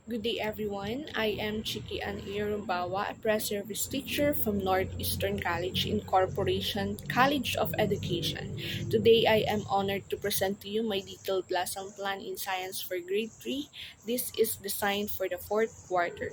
Good day, everyone. I am Chiki Ann Irumbawa, a pre-service teacher from Northeastern College Incorporation College of Education. Today, I am honored to present to you my detailed lesson plan in science for grade 3. This is designed for the fourth quarter.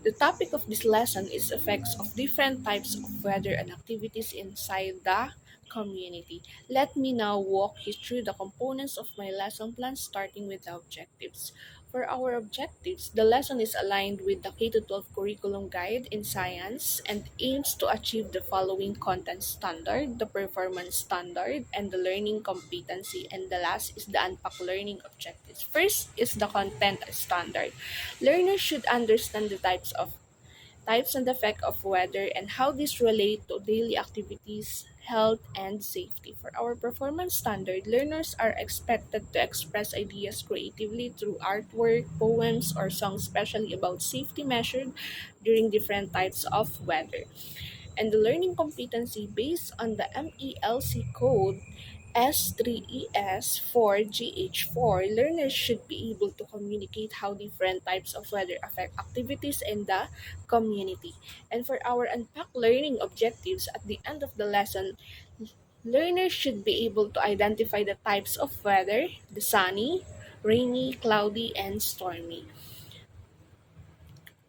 The topic of this lesson is effects of different types of weather and activities inside the community. Let me now walk you through the components of my lesson plan starting with the objectives. For our objectives, the lesson is aligned with the K-12 curriculum guide in science and aims to achieve the following content standard, the performance standard, and the learning competency. And the last is the unpack learning objectives. First is the content standard. Learners should understand the types and effect of weather and how these relate to daily activities, health, and safety. For our performance standard, learners are expected to express ideas creatively through artwork, poems, or songs, especially about safety measured during different types of weather. And the learning competency based on the MELC code S3ES4GH4, learners should be able to communicate how different types of weather affect activities in the community. And for our unpack learning objectives at the end of the lesson, learners should be able to identify the types of weather, the sunny, rainy, cloudy, and stormy.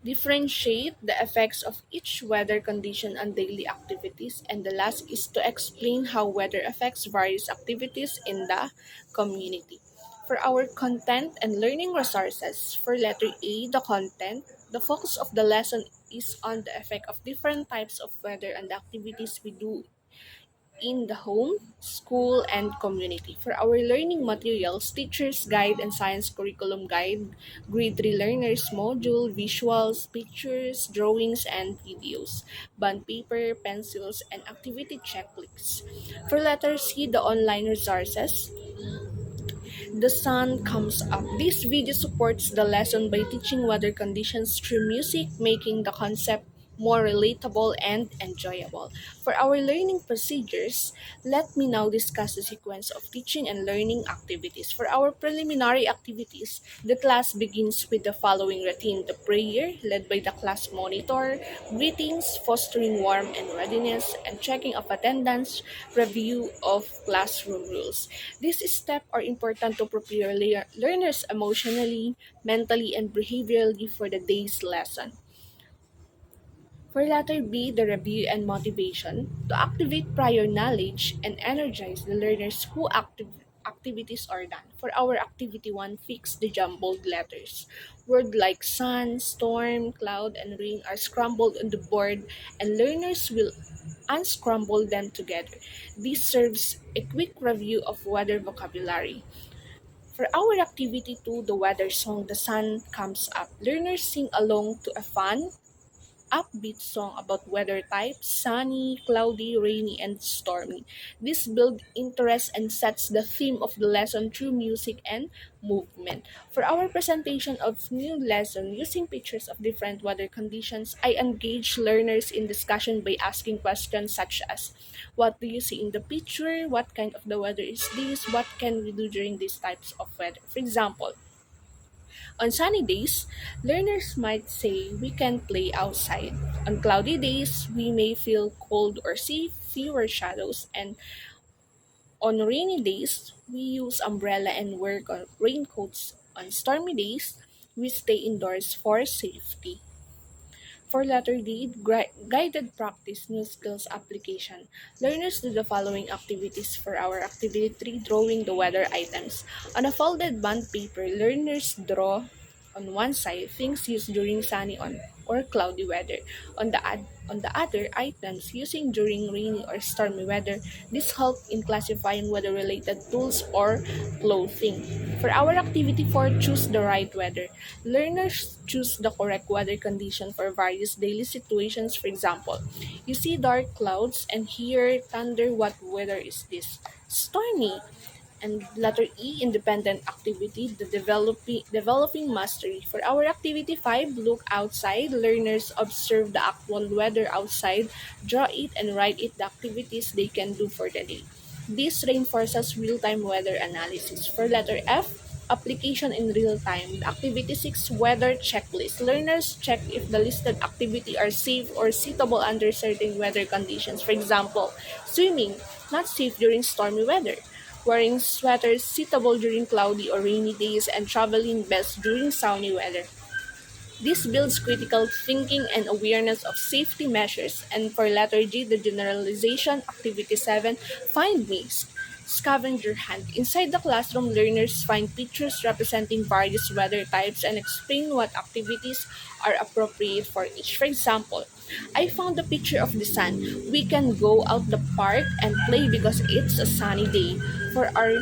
Differentiate the effects of each weather condition on daily activities, and the last is to explain how weather affects various activities in the community. For our content and learning resources, for letter A, the content, the focus of the lesson is on the effect of different types of weather and the activities we do in the home, school, and community. For our learning materials, teacher's guide and science curriculum guide, grade 3 learners module, visuals, pictures, drawings, and videos, bond paper, pencils, and activity checklists. For letter C, the online resources, the sun comes up. This video supports the lesson by teaching weather conditions through music, making the concept more relatable and enjoyable. For our learning procedures, let me now discuss the sequence of teaching and learning activities. For our preliminary activities, the class begins with the following routine: the prayer, led by the class monitor, greetings, fostering warmth and readiness, and checking of attendance, review of classroom rules. These steps are important to prepare learners emotionally, mentally, and behaviorally for the day's lesson. For letter B, the review and motivation, to activate prior knowledge and energize the learners who activities are done. For our activity 1, fix the jumbled letters. Words like sun, storm, cloud, and rain are scrambled on the board, and learners will unscramble them together. This serves a quick review of weather vocabulary. For our activity 2, the weather song, The Sun Comes Up, learners sing along to a fun, upbeat song about weather types: sunny, cloudy, rainy, and stormy. This builds interest and sets the theme of the lesson through music and movement. For our presentation of new lesson using pictures of different weather conditions, I engage learners in discussion by asking questions such as, what do you see in the picture? What kind of the weather is this? What can we do during these types of weather? For example, on sunny days, learners might say we can play outside. On cloudy days, we may feel cold or see fewer shadows. And on rainy days, we use umbrella and wear raincoats. On stormy days, we stay indoors for safety. For letter D, guided practice new skills application. Learners do the following activities for our activity 3, drawing the weather items. On a folded bond paper, learners draw on one side things used during sunny or cloudy weather. On the other, items using during rainy or stormy weather. This helps in classifying weather-related tools or clothing. For our activity 4, choose the right weather. Learners choose the correct weather condition for various daily situations. For example, you see dark clouds and hear thunder. What weather is this? Stormy. And letter E, independent activity, the developing mastery. For our activity 5, look outside. Learners observe the actual weather outside, draw it, and write it the activities they can do for the day. This reinforces real-time weather analysis. For letter F, application in real time. Activity 6 weather checklist. Learners check if the listed activity are safe or suitable under certain weather conditions. For example, swimming, not safe during stormy weather. Wearing sweaters suitable during cloudy or rainy days and traveling best during sunny weather. This builds critical thinking and awareness of safety measures. And for letter G, the generalization, activity 7, find me, scavenger hunt. Inside the classroom, learners find pictures representing various weather types and explain what activities are appropriate for each. For example, I found a picture of the sun. We can go out the park and play because it's a sunny day. For our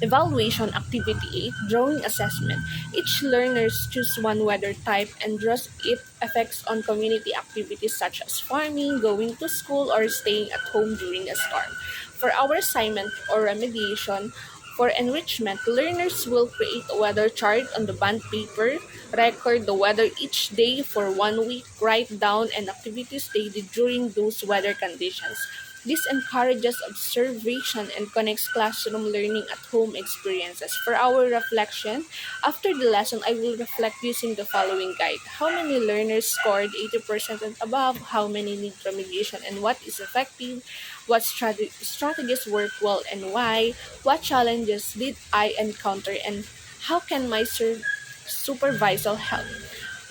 evaluation activity 8, drawing assessment. Each learners choose one weather type and draws its effects on community activities such as farming, going to school, or staying at home during a storm. For our assignment or remediation, for enrichment, learners will create a weather chart on the bond paper, record the weather each day for 1 week, write down and activities they did during those weather conditions. This encourages observation and connects classroom learning at home experiences. For our reflection, after the lesson, I will reflect using the following guide. How many learners scored 80% and above? How many need remediation and what is effective? What strategies work well and why? What challenges did I encounter and how can my supervisor help?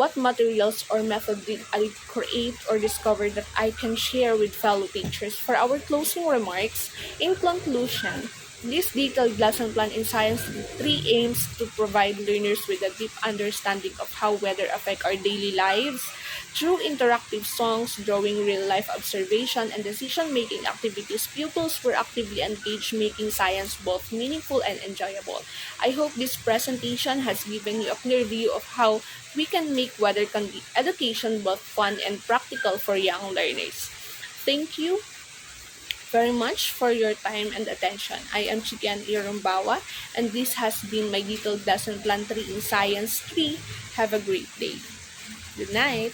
What materials or method did I create or discover that I can share with fellow teachers? For our closing remarks, in conclusion, this detailed lesson plan in Science 3 aims to provide learners with a deep understanding of how weather affect our daily lives. Through interactive songs, drawing real-life observation, and decision-making activities, pupils were actively engaged, making science both meaningful and enjoyable. I hope this presentation has given you a clear view of how we can make education both fun and practical for young learners. Thank you very much for your time and attention. I am Chikian Irumbawa, and this has been my detailed lesson plan 3 in Science 3. Have a great day. Good night.